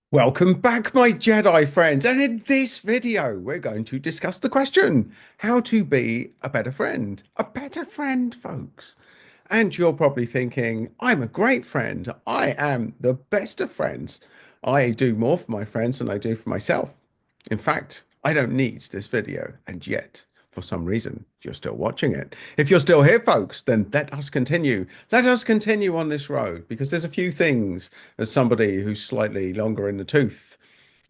Welcome back, my Jedi friends. And in this video, we're going to discuss the question, how to be a better friend. A better friend, folks. And you're probably thinking, I'm a great friend. I am the best of friends. I do more for my friends than I do for myself. In fact, I don't need this video. And yet, for some reason, you're still watching it. If you're still here, folks, then let us continue. Let us continue on this road because there's a few things as somebody who's slightly longer in the tooth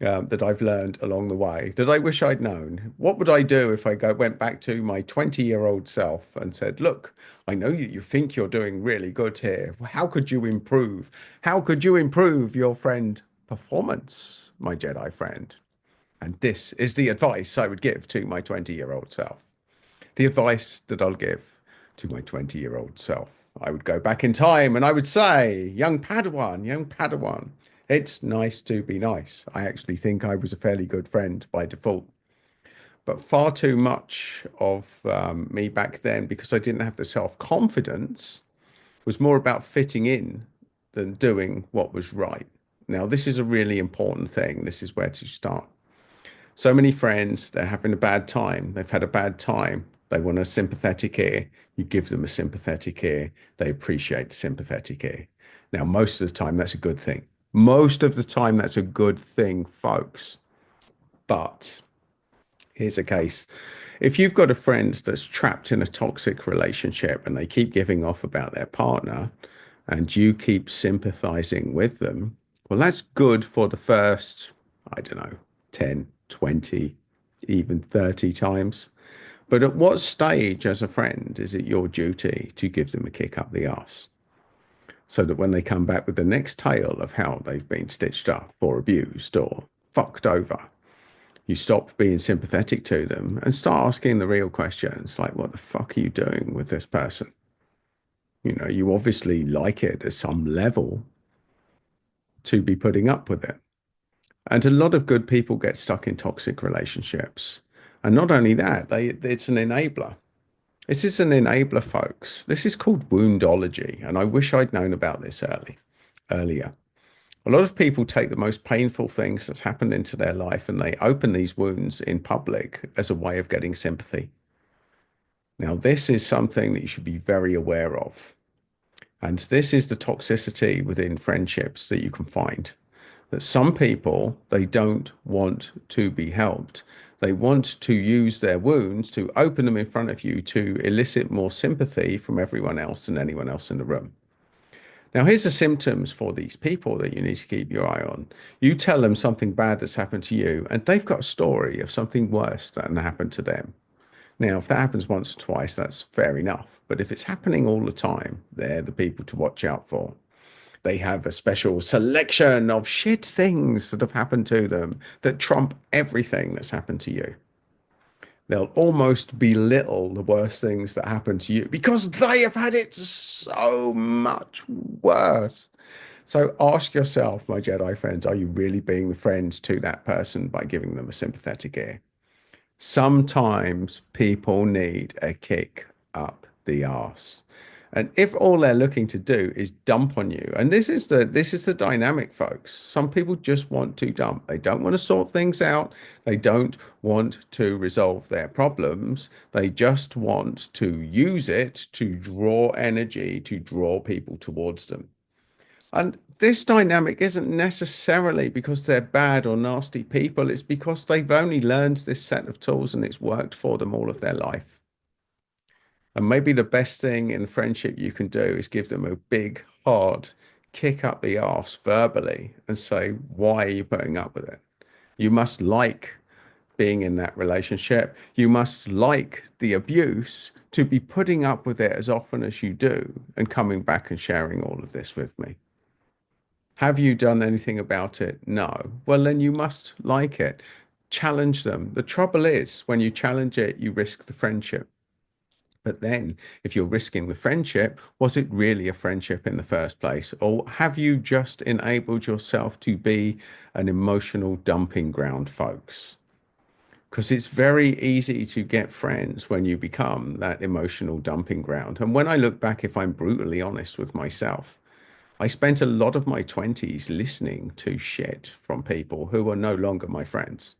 that I've learned along the way that I wish I'd known. What would I do if went back to my 20-year-old self and said, look, I know you think you're doing really good here. How could you improve? How could you improve your friend performance, my Jedi friend? And this is the advice I would give to my 20-year-old self. The advice that I'll give to my 20-year-old self. I would go back in time and I would say, young Padawan, it's nice to be nice. I actually think I was a fairly good friend by default. But far too much of me back then, because I didn't have the self-confidence, was more about fitting in than doing what was right. Now, this is a really important thing. This is where to start. So many friends, they're having a bad time. They've had a bad time. They want a sympathetic ear. You give them a sympathetic ear. They appreciate sympathetic ear. Now, most of the time, that's a good thing. Most of the time, that's a good thing, folks. But here's a case. If you've got a friend that's trapped in a toxic relationship and they keep giving off about their partner and you keep sympathizing with them, well, that's good for the first, I don't know, 10, 20, even 30 times. But at what stage as a friend is it your duty to give them a kick up the arse so that when they come back with the next tale of how they've been stitched up or abused or fucked over, you stop being sympathetic to them and start asking the real questions like, what the fuck are you doing with this person? You know, you obviously like it at some level to be putting up with it. And a lot of good people get stuck in toxic relationships. And not only that, it's an enabler. This is an enabler, folks. This is called woundology. And I wish I'd known about this earlier. A lot of people take the most painful things that's happened into their life and they open these wounds in public as a way of getting sympathy. Now, this is something that you should be very aware of. And this is the toxicity within friendships that you can find. That some people, they don't want to be helped. They want to use their wounds to open them in front of you to elicit more sympathy from everyone else and anyone else in the room. Now, here's the symptoms for these people that you need to keep your eye on. You tell them something bad that's happened to you, and they've got a story of something worse that happened to them. Now, if that happens once or twice, that's fair enough. But if it's happening all the time, they're the people to watch out for. They have a special selection of shit things that have happened to them that trump everything that's happened to you. They'll almost belittle the worst things that happen to you because they have had it so much worse. So ask yourself, my Jedi friends, are you really being the friend to that person by giving them a sympathetic ear? Sometimes people need a kick up the arse. And if all they're looking to do is dump on you, and this is the dynamic, folks. Some people just want to dump. They don't want to sort things out. They don't want to resolve their problems. They just want to use it to draw energy, to draw people towards them. And this dynamic isn't necessarily because they're bad or nasty people. It's because they've only learned this set of tools and it's worked for them all of their life. And maybe the best thing in friendship you can do is give them a big, hard kick up the arse verbally and say, why are you putting up with it? You must like being in that relationship. You must like the abuse to be putting up with it as often as you do and coming back and sharing all of this with me. Have you done anything about it? No. Well, then you must like it. Challenge them. The trouble is, when you challenge it, you risk the friendship. But then, if you're risking the friendship, was it really a friendship in the first place? Or have you just enabled yourself to be an emotional dumping ground, folks? Because it's very easy to get friends when you become that emotional dumping ground. And when I look back, if I'm brutally honest with myself, I spent a lot of my 20s listening to shit from people who are no longer my friends.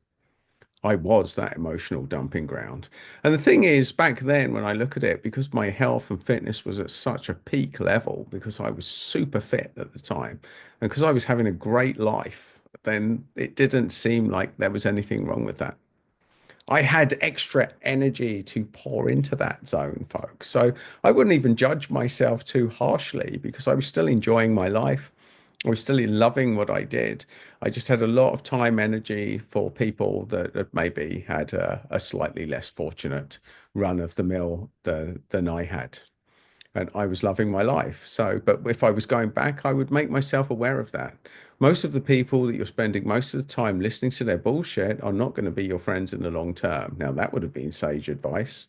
I was that emotional dumping ground. And the thing is, back then, when I look at it, because my health and fitness was at such a peak level, because I was super fit at the time, and because I was having a great life, then it didn't seem like there was anything wrong with that. I had extra energy to pour into that zone, folks. So I wouldn't even judge myself too harshly because I was still enjoying my life. I was still loving what I did. I just had a lot of time, energy for people that maybe had a slightly less fortunate run of the mill than I had, and I was loving my life. So, but if I was going back, I would make myself aware of that. Most of the people that you're spending most of the time listening to their bullshit are not going to be your friends in the long term. Now, that would have been sage advice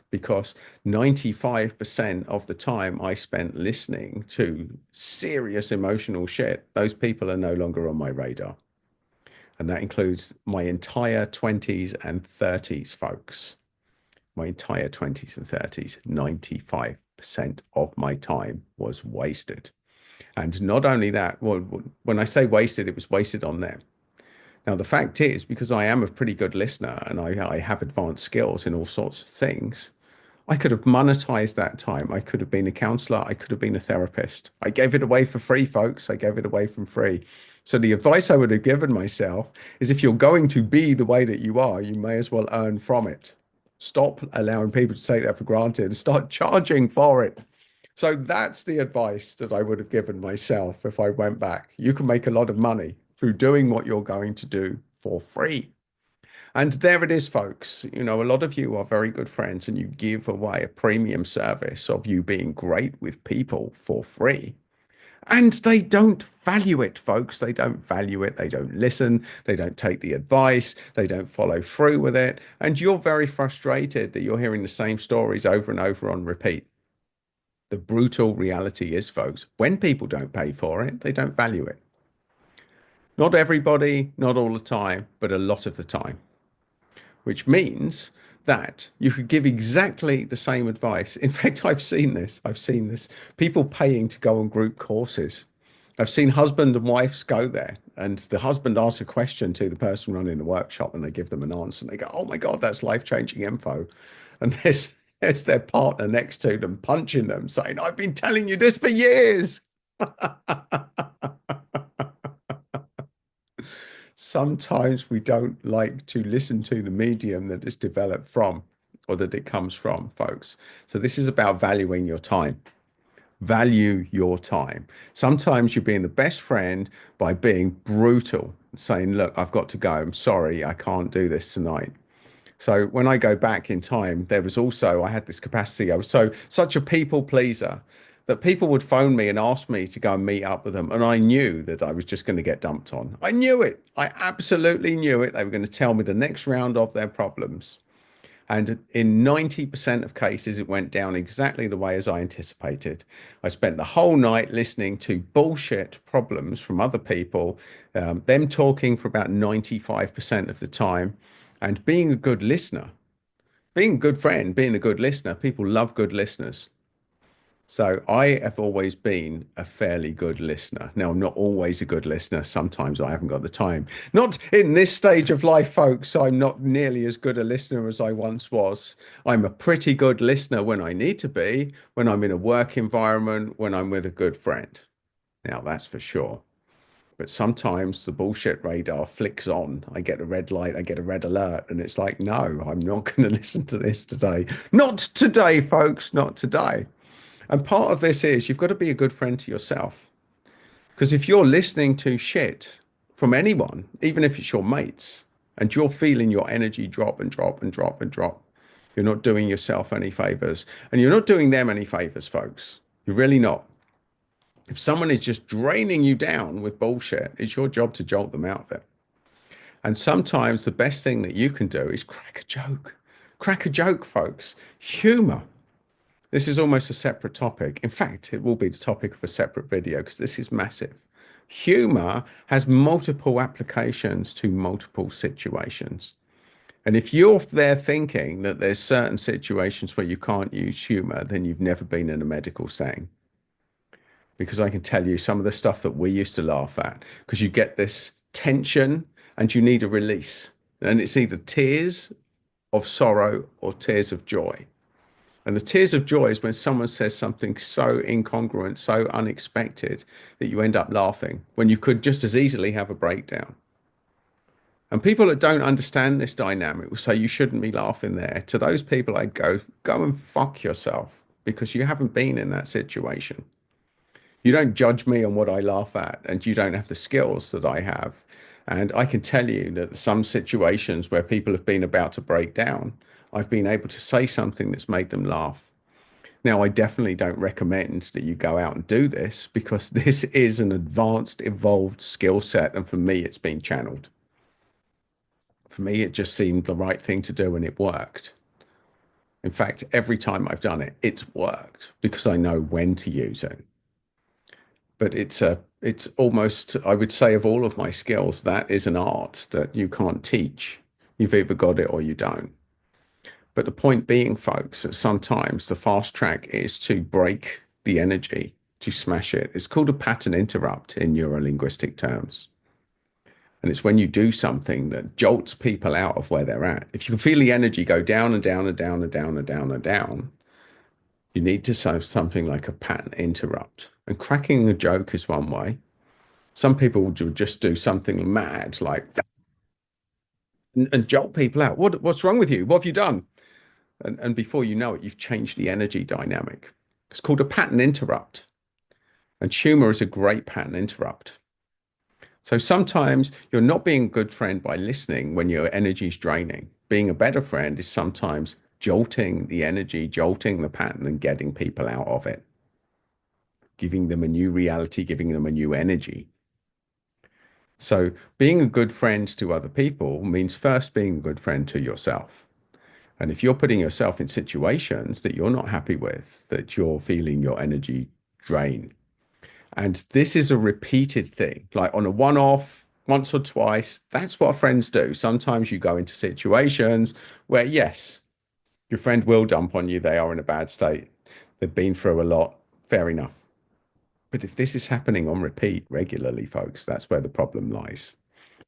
because 95% of the time I spent listening to serious emotional shit, those people are no longer on my radar. And that includes my entire 20s and 30s, folks. My entire 20s and 30s, 95% of my time was wasted. And not only that, well, when I say wasted, it was wasted on them. Now, the fact is, because I am a pretty good listener and I have advanced skills in all sorts of things, I could have monetized that time. I could have been a counselor. I could have been a therapist. I gave it away for free, folks. I gave it away for free. So the advice I would have given myself is if you're going to be the way that you are, you may as well earn from it. Stop allowing people to take that for granted and start charging for it. So that's the advice that I would have given myself if I went back. You can make a lot of money through doing what you're going to do for free. And there it is, folks. You know, a lot of you are very good friends and you give away a premium service of you being great with people for free. And they don't value it, folks. They don't value it. They don't listen. They don't take the advice. They don't follow through with it. And you're very frustrated that you're hearing the same stories over and over on repeat. The brutal reality is, folks, when people don't pay for it, they don't value it. Not everybody, not all the time, but a lot of the time, which means that you could give exactly the same advice. In fact, I've seen this. I've seen this. People paying to go on group courses. I've seen husband and wives go there, and the husband asks a question to the person running the workshop, and they give them an answer, and they go, "Oh my God, that's life-changing info." And there's their partner next to them, punching them, saying, "I've been telling you this for years." Sometimes we don't like to listen to the medium that it's developed from or that it comes from, folks. So this is about valuing your time. Value your time. Sometimes you're being the best friend by being brutal, saying, "Look, I've got to go. I'm sorry, I can't do this tonight." So when I go back in time, there was also, I had this capacity. I was such a people pleaser that people would phone me and ask me to go and meet up with them. And I knew that I was just going to get dumped on. I knew it. I absolutely knew it. They were going to tell me the next round of their problems. And in 90% of cases, it went down exactly the way as I anticipated. I spent the whole night listening to bullshit problems from other people, them talking for about 95% of the time, and being a good listener, being a good friend, being a good listener. People love good listeners. So I have always been a fairly good listener. Now, I'm not always a good listener. Sometimes I haven't got the time. Not in this stage of life, folks. I'm not nearly as good a listener as I once was. I'm a pretty good listener when I need to be, when I'm in a work environment, when I'm with a good friend. Now, that's for sure. But sometimes the bullshit radar flicks on. I get a red light, I get a red alert, and it's like, no, I'm not going to listen to this today. Not today, folks, not today. And part of this is you've got to be a good friend to yourself. Because if you're listening to shit from anyone, even if it's your mates, and you're feeling your energy drop and drop and drop and drop, you're not doing yourself any favors. And you're not doing them any favors, folks. You're really not. If someone is just draining you down with bullshit, it's your job to jolt them out of it. And sometimes the best thing that you can do is crack a joke. Crack a joke, folks. Humor. This is almost a separate topic. In fact, it will be the topic of a separate video because this is massive. Humor has multiple applications to multiple situations. And if you're there thinking that there's certain situations where you can't use humor, then you've never been in a medical setting. because I can tell you some of the stuff that we used to laugh at because you get this tension and you need a release. And it's either tears of sorrow or tears of joy. And the tears of joy is when someone says something so incongruent, so unexpected that you end up laughing when you could just as easily have a breakdown. And people that don't understand this dynamic will say you shouldn't be laughing there. To those people, I go and fuck yourself because you haven't been in that situation. You don't judge me on what I laugh at, and you don't have the skills that I have. And I can tell you that some situations where people have been about to break down, I've been able to say something that's made them laugh. Now, I definitely don't recommend that you go out and do this because this is an advanced, evolved skill set. And for me, it's been channeled. For me, it just seemed the right thing to do and it worked. In fact, every time I've done it, it's worked because I know when to use it. But it's almost, I would say, of all of my skills, that is an art that you can't teach. You've either got it or you don't. But the point being, folks, that sometimes the fast track is to break the energy, to smash it. It's called a pattern interrupt in neurolinguistic terms. And it's when you do something that jolts people out of where they're at. If you can feel the energy go down and down and down and down and down and down, you need to say something like a pattern interrupt. And cracking a joke is one way. Some people will just do something mad like that and jolt people out. What's wrong with you? What have you done? And before you know it, you've changed the energy dynamic. It's called a pattern interrupt. And humor is a great pattern interrupt. So sometimes you're not being a good friend by listening when your energy is draining. Being a better friend is sometimes jolting the energy, jolting the pattern, and getting people out of it, giving them a new reality, giving them a new energy. So being a good friend to other people means first being a good friend to yourself. And if you're putting yourself in situations that you're not happy with, that you're feeling your energy drain, and this is a repeated thing, like on a one off, once or twice, that's what friends do. Sometimes you go into situations where, yes, your friend will dump on you. They are in a bad state. They've been through a lot. Fair enough. But if this is happening on repeat regularly, folks, that's where the problem lies.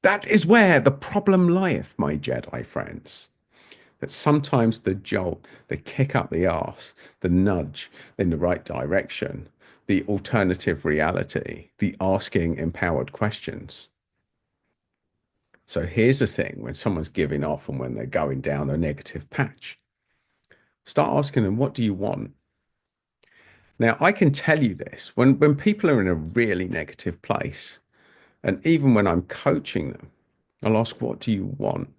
That is where the problem lieth, my Jedi friends. That sometimes the jolt, the kick up the arse, the nudge in the right direction, the alternative reality, the asking empowered questions. So here's the thing when someone's giving off and when they're going down a negative patch, start asking them, what do you want? Now, I can tell you this when people are in a really negative place, and even when I'm coaching them, I'll ask, what do you want?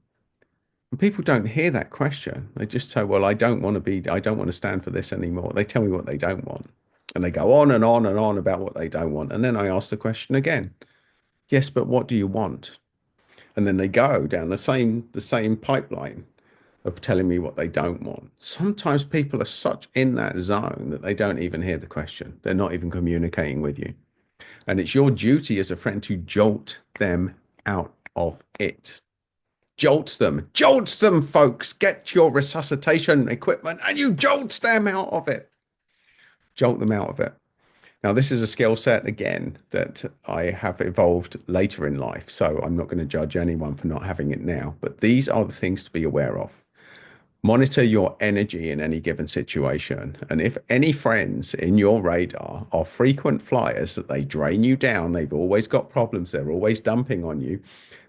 And people don't hear that question. They just say, well, I don't want to stand for this anymore. They tell me what they don't want. And they go on and on and on about what they don't want. And then I ask the question again. Yes, but what do you want? And then they go down the same pipeline of telling me what they don't want. Sometimes people are such in that zone that they don't even hear the question. They're not even communicating with you. And it's your duty as a friend to jolt them out of it. Jolt them, folks. Get your resuscitation equipment and you jolt them out of it. Jolt them out of it. Now, this is a skill set again that I have evolved later in life. So I'm not going to judge anyone for not having it now. But these are the things to be aware of. Monitor your energy in any given situation. And if any friends in your radar are frequent flyers that they drain you down, they've always got problems, they're always dumping on you,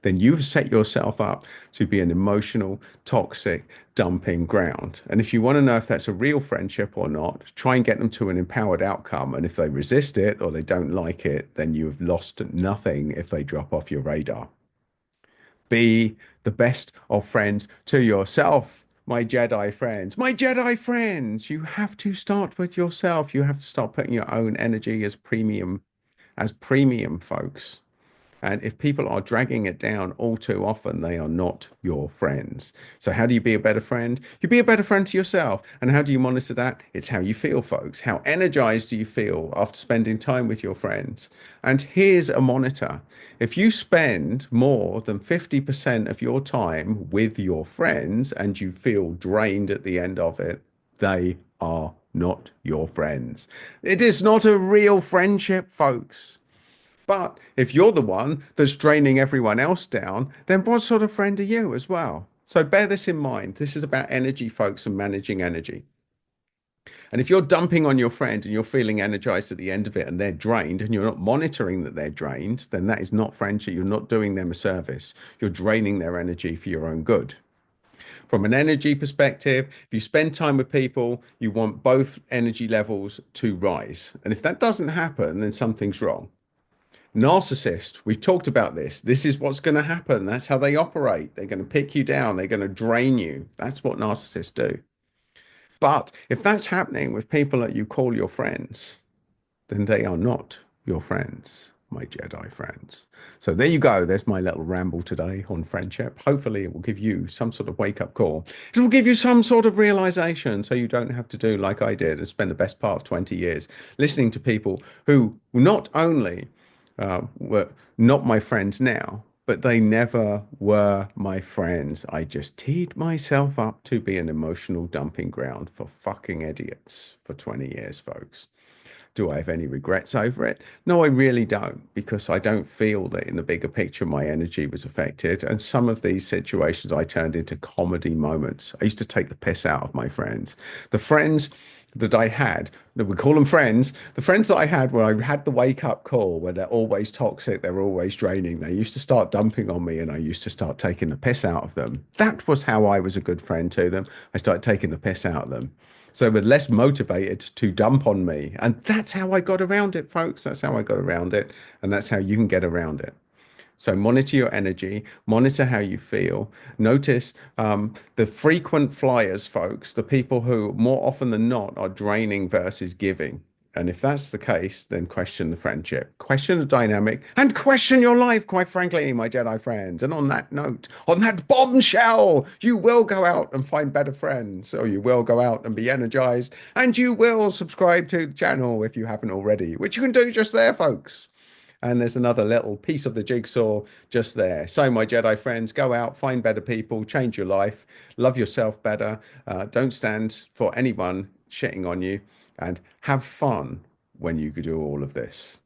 then you've set yourself up to be an emotional, toxic, dumping ground. And if you want to know if that's a real friendship or not, try and get them to an empowered outcome. And if they resist it or they don't like it, then you've lost nothing if they drop off your radar. Be the best of friends to yourself, my Jedi friends. My Jedi friends, you have to start with yourself. You have to start putting your own energy as premium, folks. And if people are dragging it down all too often, they are not your friends. So how do you be a better friend? You be a better friend to yourself. And how do you monitor that? It's how you feel, folks. How energized do you feel after spending time with your friends? And here's a monitor. If you spend more than 50% of your time with your friends and you feel drained at the end of it, they are not your friends. It is not a real friendship, folks. But if you're the one that's draining everyone else down, then what sort of friend are you as well? So bear this in mind. This is about energy, folks, and managing energy. And if you're dumping on your friend and you're feeling energized at the end of it and they're drained and you're not monitoring that they're drained, then that is not friendship. You're not doing them a service. You're draining their energy for your own good. From an energy perspective, if you spend time with people, you want both energy levels to rise. And if that doesn't happen, then something's wrong. Narcissist, we've talked about this. This is what's going to happen. That's how they operate. They're going to pick you down. They're going to drain you. That's what narcissists do. But if that's happening with people that you call your friends, then they are not your friends, my Jedi friends. So there you go. There's my little ramble today on friendship. Hopefully, it will give you some sort of wake up call. It will give you some sort of realization so you don't have to do like I did and spend the best part of 20 years listening to people who not only were not my friends now, but they never were my friends. I just teed myself up to be an emotional dumping ground for fucking idiots for 20 years, folks. Do I have any regrets over it? No, I really don't, because I don't feel that in the bigger picture my energy was affected. And some of these situations I turned into comedy moments. I used to take the piss out of my friends. The friends that I had, we call them friends, the friends that I had where I had the wake up call, where they're always toxic, they're always draining, they used to start dumping on me and I used to start taking the piss out of them. That was how I was a good friend to them. I started taking the piss out of them. So we're less motivated to dump on me. And that's how I got around it, folks. That's how I got around it. And that's how you can get around it. So monitor your energy, monitor how you feel. Notice the frequent flyers, folks, the people who more often than not are draining versus giving. And if that's the case, then question the friendship, question the dynamic, and question your life, quite frankly, my Jedi friends. And on that note, on that bombshell, you will go out and find better friends, or you will go out and be energized, and you will subscribe to the channel if you haven't already, which you can do just there, folks. And there's another little piece of the jigsaw just there. So, my Jedi friends, go out, find better people, change your life, love yourself better. Don't stand for anyone shitting on you, and have fun when you do all of this.